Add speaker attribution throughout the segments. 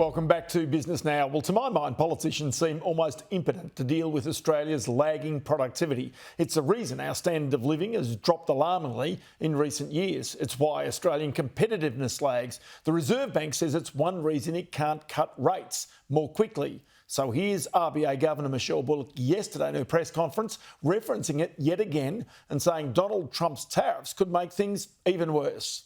Speaker 1: Welcome back to Business Now. Well, to my mind, politicians seem almost impotent to deal with Australia's lagging productivity. It's the reason our standard of living has dropped alarmingly in recent years. It's why Australian competitiveness lags. The Reserve Bank says it's one reason it can't cut rates more quickly. So here's RBA Governor Michelle Bullock yesterday in her press conference, referencing it yet again and saying Donald Trump's tariffs could make things even worse.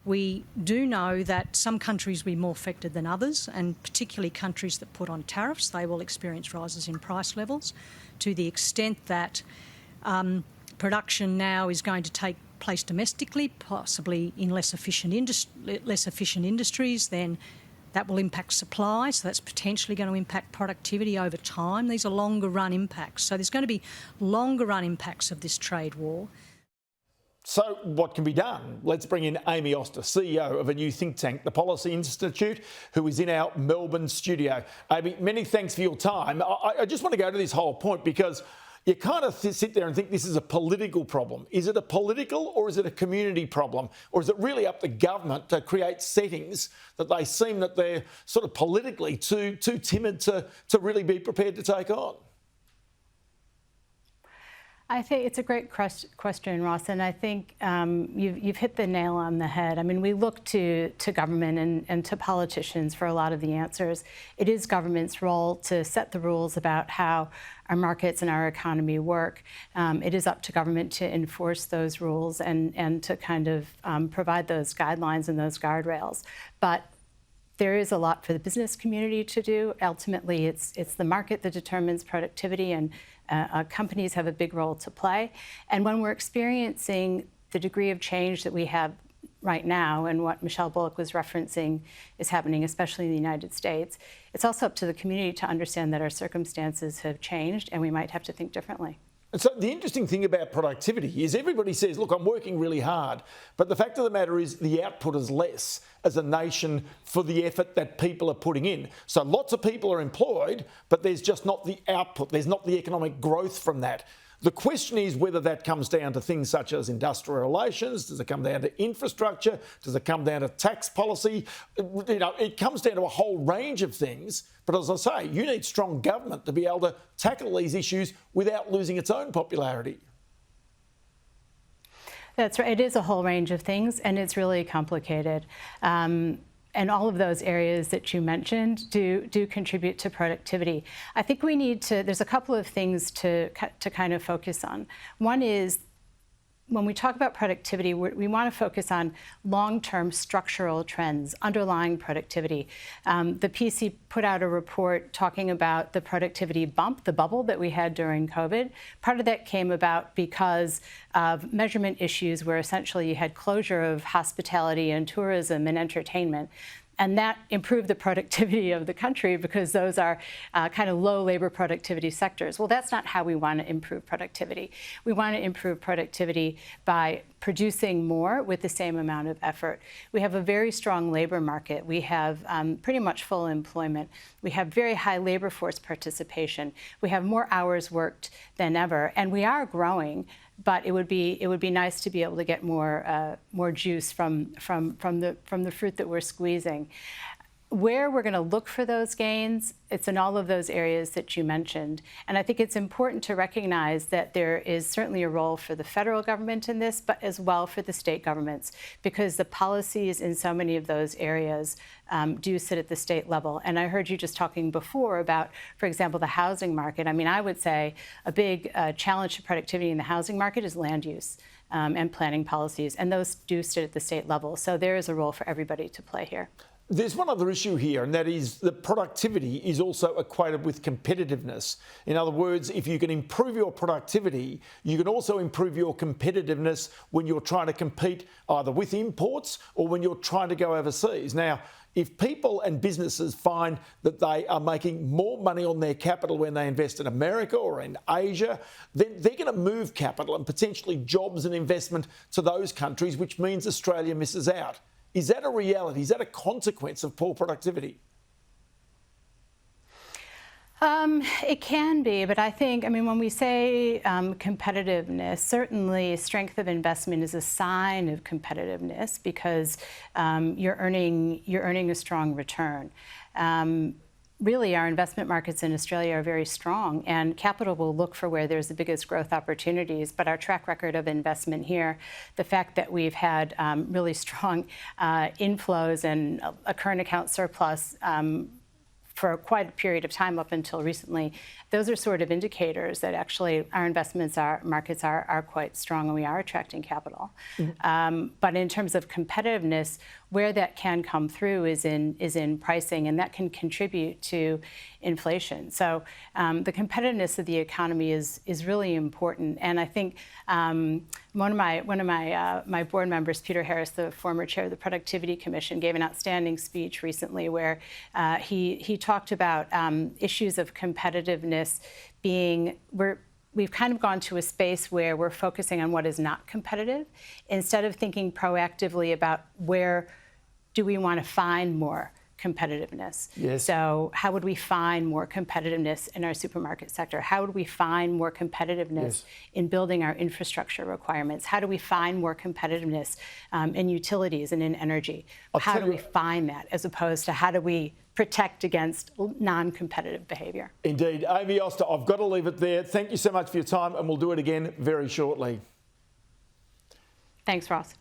Speaker 2: We do know that some countries will be more affected than others, and particularly countries that put on tariffs, they will experience rises in price levels to the extent that production now is going to take place domestically, possibly in less efficient industries, then that will impact supply, so that's potentially going to impact productivity over time. These are longer run impacts. So there's going to be longer run impacts of this trade war.
Speaker 1: So what can be done? Let's bring in Amy Oster, CEO of a new think tank, the Policy Institute, who is in our Melbourne studio. Amy, many thanks for your time. I just want to go to this whole point because you kind of sit there and think this is a political problem. Is it a political or is it a community problem? Or is it really up to government to create settings that they seem that they're sort of politically too timid to really be prepared to take on?
Speaker 3: I think it's a great question, Ross, and I think you've hit the nail on the head. I mean, we look to government and to politicians for a lot of the answers. It is government's role to set the rules about how our markets and our economy work. It is up to government to enforce those rules and to kind of provide those guidelines and those guardrails. But there is a lot for the business community to do. Ultimately, it's the market that determines productivity, and companies have a big role to play. And when we're experiencing the degree of change that we have right now, and what Michelle Bullock was referencing is happening, especially in the United States, it's also up to the community to understand that our circumstances have changed and we might have to think differently.
Speaker 1: And so the interesting thing about productivity is everybody says, look, I'm working really hard. But the fact of the matter is the output is less as a nation for the effort that people are putting in. So lots of people are employed, but there's just not the output. There's not the economic growth from that. The question is whether that comes down to things such as industrial relations. Does it come down to infrastructure? Does it come down to tax policy? You know, it comes down to a whole range of things. But as I say, you need strong government to be able to tackle these issues without losing its own popularity.
Speaker 3: That's right. It is a whole range of things, and it's really complicated. And all of those areas that you mentioned do contribute to productivity. I think we need to, there's a couple of things to kind of focus on. One is, when we talk about productivity, we want to focus on long-term structural trends underlying productivity. The PC put out a report talking about the productivity bump, the bubble that we had during COVID. Part of that came about because of measurement issues where essentially you had closure of hospitality and tourism and entertainment. And that improved the productivity of the country because those are kind of low labor productivity sectors. Well, that's not how we want to improve productivity. We want to improve productivity by producing more with the same amount of effort. We have a very strong labor market. We have pretty much full employment. We have very high labor force participation. We have more hours worked than ever, and we are growing. But it would be nice to be able to get more juice from the fruit that we're squeezing. Where we're going to look for those gains, it's in all of those areas that you mentioned. And I think it's important to recognize that there is certainly a role for the federal government in this, but as well for the state governments, because the policies in so many of those areas do sit at the state level. And I heard you just talking before about, for example, the housing market. I mean, I would say a big challenge to productivity in the housing market is land use and planning policies, and those do sit at the state level. So there is a role for everybody to play here.
Speaker 1: There's one other issue here, and that is that productivity is also equated with competitiveness. In other words, if you can improve your productivity, you can also improve your competitiveness when you're trying to compete either with imports or when you're trying to go overseas. Now, if people and businesses find that they are making more money on their capital when they invest in America or in Asia, then they're going to move capital and potentially jobs and investment to those countries, which means Australia misses out. Is that a reality? Is that a consequence of poor productivity?
Speaker 3: It can be, but I think, when we say competitiveness, certainly strength of investment is a sign of competitiveness because you're earning a strong return. Really, our investment markets in Australia are very strong, and capital will look for where there's the biggest growth opportunities. But our track record of investment here, the fact that we've had really strong inflows and a current account surplus for quite a period of time up until recently, those are sort of indicators that actually our markets are quite strong and we are attracting capital. But in terms of competitiveness, where that can come through is in pricing, and that can contribute to inflation. So the competitiveness of the economy is really important. And I think one of my board members, Peter Harris, the former chair of the Productivity Commission, gave an outstanding speech recently where he talked about issues of competitiveness being we've kind of gone to a space where we're focusing on what is not competitive instead of thinking proactively about where do we want to find more competitiveness.
Speaker 1: Yes.
Speaker 3: So how would we find more competitiveness in our supermarket sector? How would we find more competitiveness in building our infrastructure requirements? How do we find more competitiveness in utilities and in energy? How do we find that as opposed to how do we protect against non-competitive behaviour?
Speaker 1: Indeed. Amy Oster, I've got to leave it there. Thank you so much for your time, and we'll do it again very shortly.
Speaker 3: Thanks, Ross.